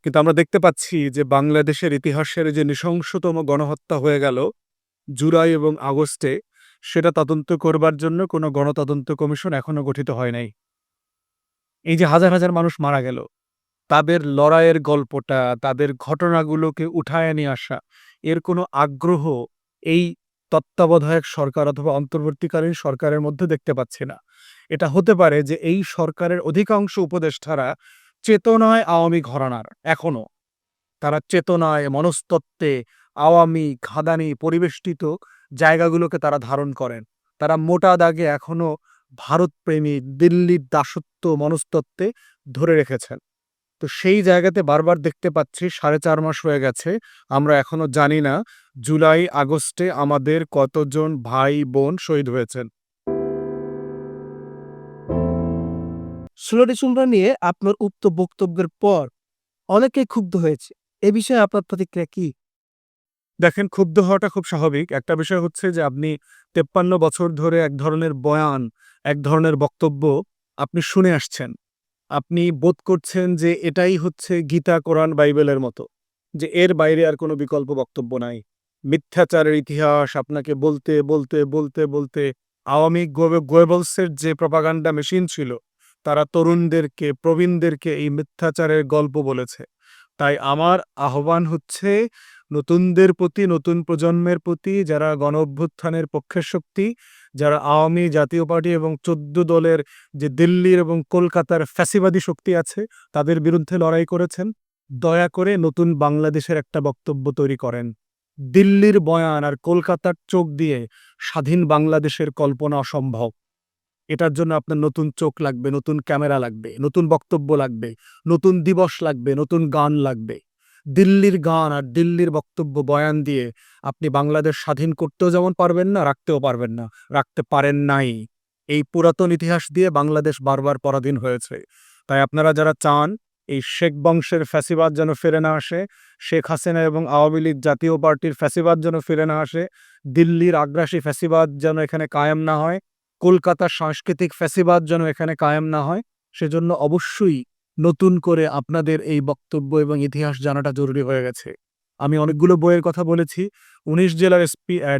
কিন্তু আমরা দেখতে পাচ্ছি যে বাংলাদেশের ইতিহাসের যে নৃশংসতম গণহত্যা হয়ে গেল জুলাই এবং আগস্টে, সেটা তদন্ত করবার জন্য কোনো গণতদন্ত কমিশন এখনো গঠিত হয় নাই। এই যে হাজার, হাজার মানুষ মারা গেল, তাদের লড়াইয়ের গল্পটা, তাদের ঘটনাগুলোকে উঠায় নিয়ে আসা, এর কোনো আগ্রহ এই তত্ত্বাবধায়ক সরকার অথবা অন্তর্বর্তীকালীন সরকারের মধ্যে দেখতে পাচ্ছি না। এটা হতে পারে যে এই সরকারের অধিকাংশ উপদেষ্টারা চেতনায় আওয়ামী ঘরানার এখনো। তারা চেতনায়, মনস্তত্ত্বে আওয়ামী, ঘাদানি পরিবেষ্টিত জায়গাগুলোকে তারা ধারণ করেন। তারা মোটা দাগে এখনো ভারতপ্রেমী, দিল্লির দাসত্ব মনস্তত্ত্বে ধরে রেখেছেন। তো সেই জায়গাতে বারবার দেখতে পাচ্ছি ৪.৫ মাস হয়ে গেছে। আমরা এখনো জানি না জুলাই, আগস্টে আমাদের কতজন ভাই-বোন শহীদ হয়েছেন। ১৬ ডিসেম্বর নিয়ে আপনার উক্ত বক্তব্যের পর অনেকেই ক্ষুব্ধ হয়েছে। এ বিষয়ে আপনার প্রতিক্রিয়া কি? দেখেন, ক্ষুব্ধ হওয়াটা খুব স্বাভাবিক। একটা বিষয় হচ্ছে যে আপনি ৫৩ বছর ধরে এক ধরনের বয়ান, এক ধরনের বক্তব্য আপনি শুনে আসছেন। আপনি বোধ করছেন যে এটাই হচ্ছে গীতা, কোরআন, বাইবেলের মতো। যে এর বাইরে আর কোনো বিকল্প বক্তব্য নাই। মিথ্যাচারের ইতিহাস আপনাকে বলতে, বলতে, বলতে, বলতে আওয়ামী গোয়েবলসের যে প্রপাগান্ডা মেশিন ছিল, তারা তরুণদেরকে, প্রবীণদেরকে এই মিথ্যাচারের গল্প বলেছে। তাই আমার আহ্বান হচ্ছে নতুনদের প্রতি, নতুন প্রজন্মের প্রতি, যারা গণ-অভ্যুত্থানের পক্ষের শক্তি, যারা আওয়ামী, জাতীয় পার্টি এবং ১৪ দলের যে দিল্লির এবং কলকাতার ফ্যাসিবাদী শক্তি আছে, তাদের বিরুদ্ধে লড়াই করেছেন, দয়া করে নতুন বাংলাদেশের একটা বক্তব্য তৈরি করেন। দিল্লির বয়ান আর কলকাতার চোখ দিয়ে স্বাধীন বাংলাদেশের কল্পনা অসম্ভব। এটার জন্য আপনার নতুন চোখ লাগবে, নতুন ক্যামেরা লাগবে, নতুন বক্তব্য লাগবে, নতুন দিবস লাগবে, নতুন গান লাগবে। দিল্লির গান আর দিল্লির বক্তব্য বয়ান দিয়ে আপনি বাংলাদেশ স্বাধীন করতেও যেমন পারবেন না, রাখতেও পারবেন না, রাখতে পারেন নাই। এই পুরাতন ইতিহাস দিয়ে বাংলাদেশ বারবার পরাধীন হয়েছে। তাই আপনারা যারা চান এই শেখ বংশের ফ্যাসিবাদ যেন ফিরে না আসে, শেখ হাসিনা এবং আওয়ামী লীগ জাতীয় পার্টির ফ্যাসিবাদ যেন ফিরে না আসে, দিল্লির আগ্রাসী ফ্যাসিবাদ যেন এখানে কায়েম না হয়, কলকাতার সাংস্কৃতিক ফ্যাসিবাদ যেন এখানে কায়েম না হয়, সেজন্য অবশ্যই নতুন করে আপনাদের এই বক্তব্য এবং ইতিহাস জানাটা জরুরি হয়ে গেছে। আমি অনেকগুলো বইয়ের কথা বলেছি। ১৯ জেলার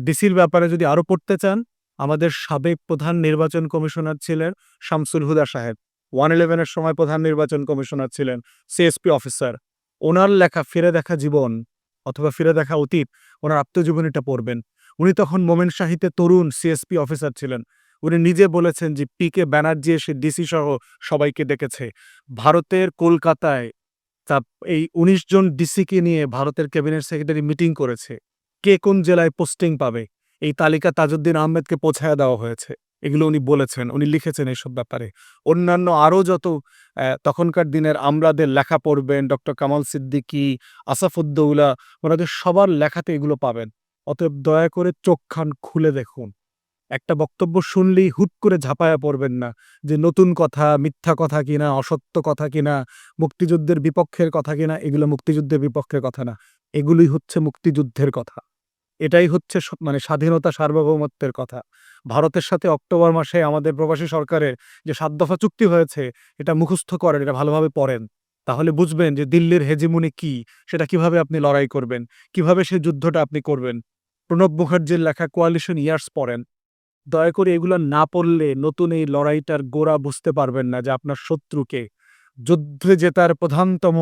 ডিসির ব্যাপারে যদি আরো পড়তে চান, আমাদের সাবেক প্রধান নির্বাচন কমিশনার ছিলেন শামসুল হুদা সাহেব। 111 এর সময় প্রধান নির্বাচন কমিশনার ছিলেন, সিএসপি অফিসার। ওনার লেখা ফিরে দেখা জীবন অথবা ফিরে দেখা অতীত, ওনার আত্মজীবনীটা পড়বেন। উনি তখন মোমেন শাহিতে তরুণ সিএসপি অফিসার ছিলেন। উনি নিজে বলেছেন যে পি.কে ব্যানার্জি এসে ডিসি সহ সবাইকে ডেকেছে। ভারতের কলকাতায় তা এই ১৯ জন ডিসিকে নিয়ে ভারতের ক্যাবিনেট সেক্রেটারি মিটিং করেছে। কে কোন জেলায় পোস্টিং পাবে, এই তালিকা তাজউদ্দিন আহমেদকে পৌঁছায়া দেওয়া হয়েছে। এগুলো উনি বলেছেন, উনি লিখেছেন এইসব ব্যাপারে। অন্যান্য আরও যত তখনকার দিনের আমলাদের লেখা পড়বেন, ডক্টর কামাল সিদ্দিকী, আসাফুদ্দৌলা, ওনাদের সবার লেখাতে এগুলো পাবেন। অতএব দয়া করে চোখ-কান খুলে দেখুন। একটা বক্তব্য শুনলেই হুট করে ঝাঁপায়া পড়বেন না যে নতুন কথা, মিথ্যা কথা কিনা, অসত্য কথা কিনা, মুক্তিযুদ্ধের বিপক্ষের কথা কিনা। এগুলো মুক্তিযুদ্ধের বিপক্ষের কথা না। এগুলোই হচ্ছে মুক্তিযুদ্ধের কথা। এটাই হচ্ছে মানে স্বাধীনতা, সার্বভৌমত্বের কথা। ভারতের সাথে অক্টোবর মাসে আমাদের প্রবাসী সরকারের যে ৭ দফা চুক্তি হয়েছে, এটা মুখস্থ করেন, এটা ভালোভাবে পড়েন। তাহলে বুঝবেন যে দিল্লির হেজিমনি কি, সেটা কিভাবে আপনি লড়াই করবেন, কিভাবে সেই যুদ্ধটা আপনি করবেন। প্রণব মুখার্জির লেখা কোয়ালিশন ইয়ার্স পড়েন। দয়া করে এগুলো না পড়লে নতুন এই লড়াইটার গোড়া বুঝতে পারবেন না যে আপনার শত্রুকে। যুদ্ধে জেতার প্রধানতম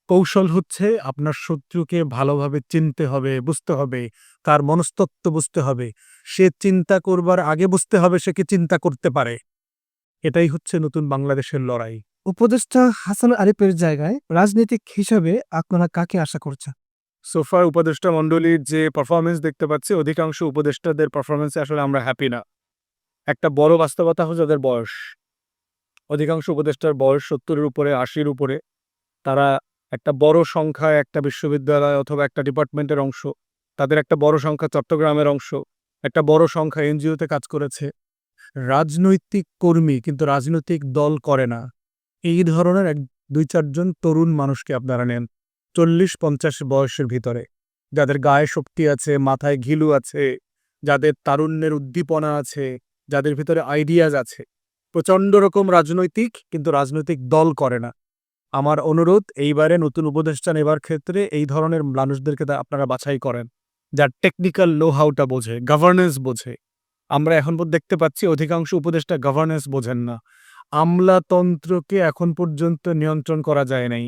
কৌশল হচ্ছে আপনার শত্রুকে ভালোভাবে চিনতে হবে, বুঝতে হবে, তার মনস্তত্ত্ব বুঝতে হবে। সে চিন্তা করবার আগে বুঝতে হবে সে কি চিন্তা করতে পারে। এটাই হচ্ছে নতুন বাংলাদেশের লড়াই। উপদেষ্টা হাসান আরিফের জায়গায় রাজনীতিক হিসাবে আপনারা কাকে আশা করছেন? সোফার উপদেষ্টা মণ্ডলীর যে পারফরম্যান্স দেখতে পাচ্ছি, অধিকাংশ উপদেষ্টাদের পারফরম্যান্সে আসলে আমরা হ্যাপি না। একটা বড় বাস্তবতা হচ্ছে যাদের বয়স। অধিকাংশ উপদেষ্টার বয়স ৭০ এর উপরে, ৮০-র উপরে। তারা একটা বড় সংখ্যায় একটা বিশ্ববিদ্যালয় অথবা একটা ডিপার্টমেন্টের অংশ। তাদের একটা বড় সংখ্যা চট্টগ্রামের অংশ। একটা বড় সংখ্যা এনজিওতে কাজ করেছে। রাজনৈতিক কর্মী কিন্তু রাজনৈতিক দল করে না। এই ধরনের ২-৪ জন তরুণ মানুষকে আপনারা নেন ৪০-৫০ বয়সের ভিতরে, যাদের গায়ে শক্তি আছে, মাথায় ঘিলু আছে, যাদের তারুণ্যের উদ্দীপনা আছে, যাদের ভিতরে আইডিয়াজ আছে। প্রচণ্ড রকম রাজনৈতিক, কিন্তু রাজনৈতিক দল করে না। আমার অনুরোধ এইবারে নতুন উপদেষ্টা নেবার ক্ষেত্রে এই ধরনের মানুষদেরকে আপনারা বাছাই করেন, যার টেকনিক্যাল নো হাউটা বোঝে, গভর্নেন্স বোঝে। আমরা এখন দেখতে পাচ্ছি অধিকাংশ উপদেষ্টা গভর্নেন্স বোঝেন না। আমলাতন্ত্রকে এখন পর্যন্ত নিয়ন্ত্রণ করা যায় নাই।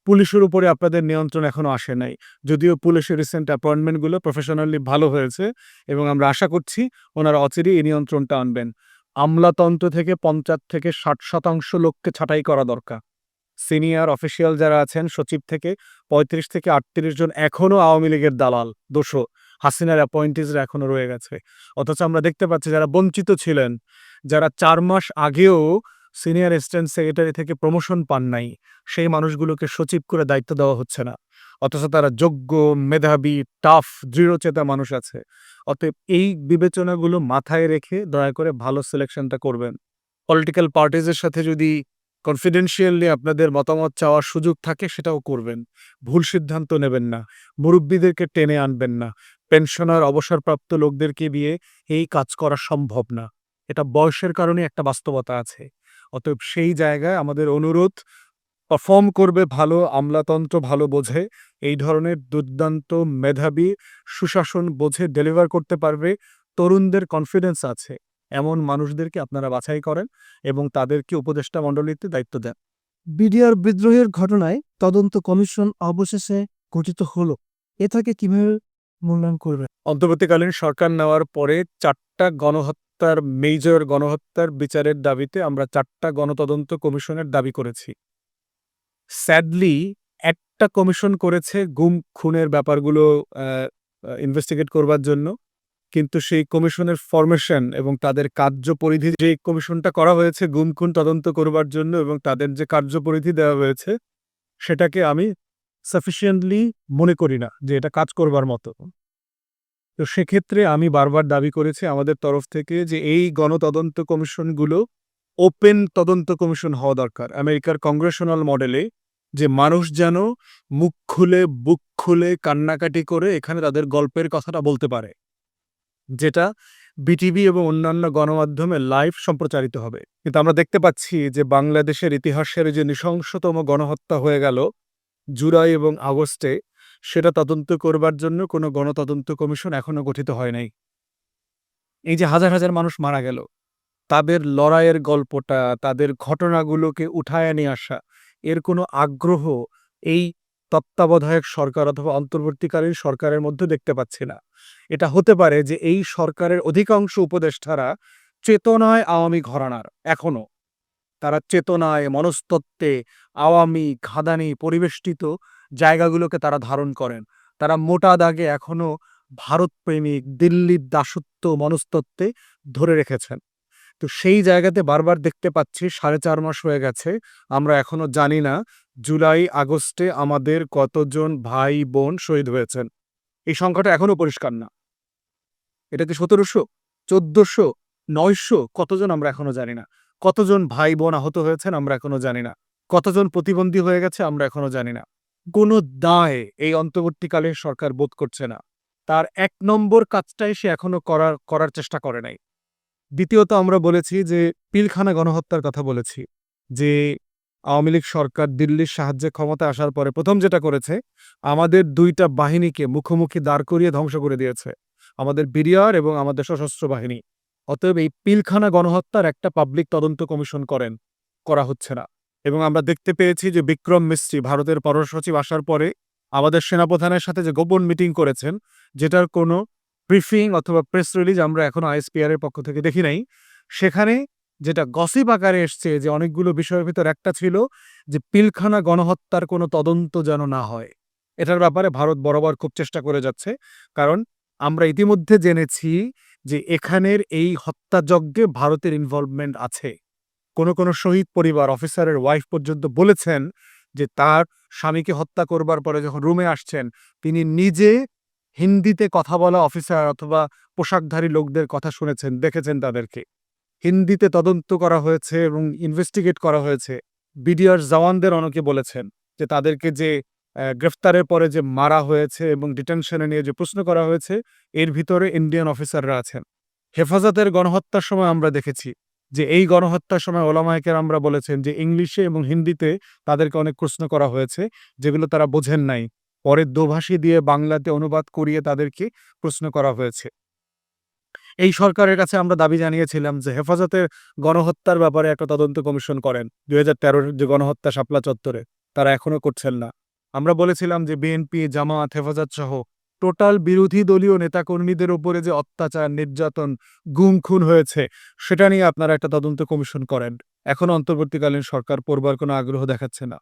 পুলিশের উপরে আপনাদের নিয়ন্ত্রণ এখনো আসে নাই। যদিও পুলিশের রিসেন্ট অ্যাপয়েন্টমেন্টগুলো প্রফেশনালি ভালো হয়েছে এবং আমরা আশা করছি ওনারা অচিরেই এই নিয়ন্ত্রণটা আনবেন। আমলাতন্ত্র থেকে ৫০ থেকে ৬০% লোককে ছাঁটাই করা দরকার। সিনিয়র অফিসিয়াল যারা আছেন সচিব থেকে ৩৫ থেকে ৩৮ জন এখনো আওয়ামী লীগের দালাল, দোসর। হাসিনার অ্যাপয়েন্টিজরা এখনো রয়ে গেছে। অথচ আমরা দেখতে পাচ্ছি যারা বঞ্চিত ছিলেন, যারা ৪ মাস আগেও সিনিয়র অ্যাসিস্ট্যান্ট সেক্রেটারি থেকে প্রমোশন পান নাই, সেই মানুষগুলোকে সচিব করে দায়িত্ব দেওয়া হচ্ছে না। অথচ তারা যোগ্য, মেধাবী, টাফ, দৃঢ়চেতা মানুষ আছে। অতএব এই বিবেচনাগুলো মাথায় রেখে দয়া করে ভালো সিলেকশনটা করবেন। পলিটিক্যাল পার্টিজের সাথে যদি কনফিডেন্সিয়ালি আপনাদের মতামত চাওয়ার সুযোগ থাকে সেটাও করবেন। ভুল সিদ্ধান্ত নেবেন না। মুরব্বীদেরকে টেনে আনবেন না। পেনশনার, অবসরপ্রাপ্ত লোকদেরকে দিয়ে এই কাজ করা সম্ভব না। এটা বয়সের কারণে একটা বাস্তবতা আছে। অতএব সেই জায়গায় আমাদের অনুরোধ, পারফর্ম করবে ভালো, আমলাতন্ত্র ভালো বোঝে, এই ধরনের দুর্দান্ত, মেধাবী, সুশাসন বোঝে, ডেলিভার করতে পারবে, তরুণদের কনফিডেন্স আছে, এমন মানুষদেরকে আপনারা বাছাই করেন এবং তাদেরকে উপদেষ্টা মণ্ডলীতে দায়িত্ব দেন। বিডিআর বিদ্রোহের ঘটনায় তদন্ত কমিশন অবশেষে গঠিত হলো, এটাকে কিভাবে মূল্যায়ন করবে? অন্তর্বর্তীকালীন সরকার নেওয়ার পরে ৪টা গণহত্যার, মেজর গণহত্যার বিচারের দাবিতে আমরা ৪টা গণতদন্ত কমিশনের দাবি করেছি। স্যাডলি একটা কমিশন করেছে গুম খুনের ব্যাপারগুলো ইনভেস্টিগেট করবার জন্য। কিন্তু সেই কমিশনের ফরমেশন এবং তাদের কার্যপরিধি, যে কমিশনটা করা হয়েছে গুম খুন তদন্ত করবার জন্য এবং তাদের যে কার্যপরিধি দেওয়া হয়েছে, সেটাকে আমি সাফিসিয়েন্টলি মনে করি না যে এটা কাজ করবার মতো। তো সেক্ষেত্রে আমি বারবার দাবি করেছি আমাদের তরফ থেকে যে এই গণতদন্ত কমিশনগুলো ওপেন তদন্ত কমিশন হওয়া দরকার। আমেরিকার কংগ্রেশনাল মডেলে যে মানুষ যেন মুখ খুলে, বুক খুলে, কান্নাকাটি করে এখানে তাদের গল্পের কথাটা বলতে পারে, যেটা বিটিভি এবং অন্যান্য গণমাধ্যমে লাইভ সম্প্রচারিত হবে। কিন্তু আমরা দেখতে পাচ্ছি যে বাংলাদেশের ইতিহাসের যে নৃশংসতম গণহত্যা হয়ে গেল জুলাই এবং আগস্টে, সেটা তদন্ত করবার জন্য কোনো গণতদন্ত কমিশন এখনো গঠিত হয় নাই। এই যে হাজার হাজার মানুষ মারা গেল, তাদের লড়াইয়ের গল্পটা, তাদের ঘটনাগুলোকে উঠায় নিয়ে আসা, এর কোনো আগ্রহ এই তত্ত্বাবধায়ক সরকার অথবা অন্তর্বর্তীকালীন সরকারের মধ্যে দেখতে পাচ্ছি না। এটা হতে পারে যে এই সরকারের অধিকাংশ উপদেষ্টারা চেতনায় আওয়ামী ঘরানার, এখনো তারা চেতনায়, মনস্তত্ত্বে আওয়ামী ঘাদানি পরিবেষ্টিত জায়গাগুলোকে তারা ধারণ করেন। তারা মোটা দাগে এখনো ভারতপ্রেমিক, দিল্লির দাসত্ব মনস্তত্ত্বে ধরে রেখেছেন। তো সেই জায়গাতে বারবার দেখতে পাচ্ছি ৪.৫ মাস হয়ে গেছে, আমরা এখনো জানি না জুলাই আগস্টে আমাদের কতজন ভাই বোন শহীদ হয়েছেন। এই সংখ্যাটা এখনো পরিষ্কার না। এটা কি ১৭০০, ১৪০০, ৯০০, কতজন আমরা এখনো জানি না। কতজন ভাই বোন আহত হয়েছেন আমরা এখনো জানি না। কতজন প্রতিবন্ধী হয়ে গেছে আমরা এখনো জানি না। কোনো দায় এই অন্তর্বর্তীকালীন সরকার বোধ করছে না। তার ১ নম্বর কাজটাই সে এখনো করার চেষ্টা করে নাই। দ্বিতীয়ত আমরা বলেছি যে পিলখানা গণহত্যার কথা বলেছি, যে আওয়ামী লীগ সরকার দিল্লির সাহায্যে ক্ষমতায় আসার পরে প্রথম যেটা করেছে, আমাদের ২টা বাহিনীকে মুখোমুখি দাঁড় করিয়ে ধ্বংস করে দিয়েছে, আমাদের বিডিআর এবং আমাদের সশস্ত্র বাহিনী। অতএব এই পিলখানা গণহত্যার একটা পাবলিক তদন্ত কমিশন করা হচ্ছে না। এবং আমরা দেখতে পেয়েছি যে বিক্রম মিস্ত্রি ভারতের পররাষ্ট্র সচিব আসার পরে আমাদের সেনাপ্রধানের সাথে যে গোপন মিটিং করেছেন, যেটার কোনো ব্রিফিং অথবা প্রেস রিলিজ আমরা এখনো আইএসপিআর এর পক্ষ থেকে দেখি নাই। সেখানে যেটা গসিপ আকারে এসছে যে অনেকগুলো বিষয়ের ভিতর একটা ছিল যে পিলখানা গণহত্যার কোনো তদন্ত যেন না হয়। এটার ব্যাপারে ভারত বরাবর খুব চেষ্টা করে যাচ্ছে, কারণ আমরা ইতিমধ্যে জেনেছি যে এখানের এই হত্যাযজ্ঞে ভারতের ইনভলভমেন্ট আছে। কোনো শহীদ পরিবার, অফিসারের ওয়াইফ পর্যন্ত বলেছেন যে তার স্বামীকে হত্যা করবার পরে যখন রুমে আসছেন, তিনি নিজে হিন্দিতে কথা বলা অফিসার অথবা পোশাকধারী লোকদের কথা শুনেছেন, দেখেছেন তাদেরকে। হিন্দিতে তদন্ত করা হয়েছে এবং ইনভেস্টিগেট করা হয়েছে। বিডিআর জওয়ানদের অনেকে বলেছেন যে তাদেরকে যে গ্রেফতারের পরে যে মারা হয়েছে এবং ডিটেনশনে নিয়ে যে প্রশ্ন করা হয়েছে, এর ভিতরে ইন্ডিয়ান অফিসাররা আছেন। হেফাজতের গণহত্যার সময় আমরা দেখেছি যে এই গণহত্যার সময় ওলামায়ে কেরামরা বলেছেন যে ইংলিশে এবং হিন্দিতে তাদেরকে অনেক প্রশ্ন করা হয়েছে যেগুলো তারা বোঝেন নাই। পরে দোভাষী দিয়ে বাংলাতে অনুবাদ করিয়ে তাদেরকে প্রশ্ন করা হয়েছে। এই সরকারের কাছে আমরা দাবি জানিয়েছিলাম যে হেফাজতের গণহত্যার ব্যাপারে একটা তদন্ত কমিশন করেন। ২০১৩ যে গণহত্যা শাপলা চত্বরে, তারা এখনো করছেন না। আমরা বলেছিলাম যে বিএনপি, জামায়াত, হেফাজত সহ টোটাল বিরোধী দলীয় নেতাকর্মীদের উপরে যে অত্যাচার, নির্যাতন, গুম খুন হয়েছে সেটা নিয়ে আপনারা একটা তদন্ত কমিশন করেন। এখনো অন্তর্বর্তীকালীন সরকার করবার কোনো আগ্রহ দেখাচ্ছে না।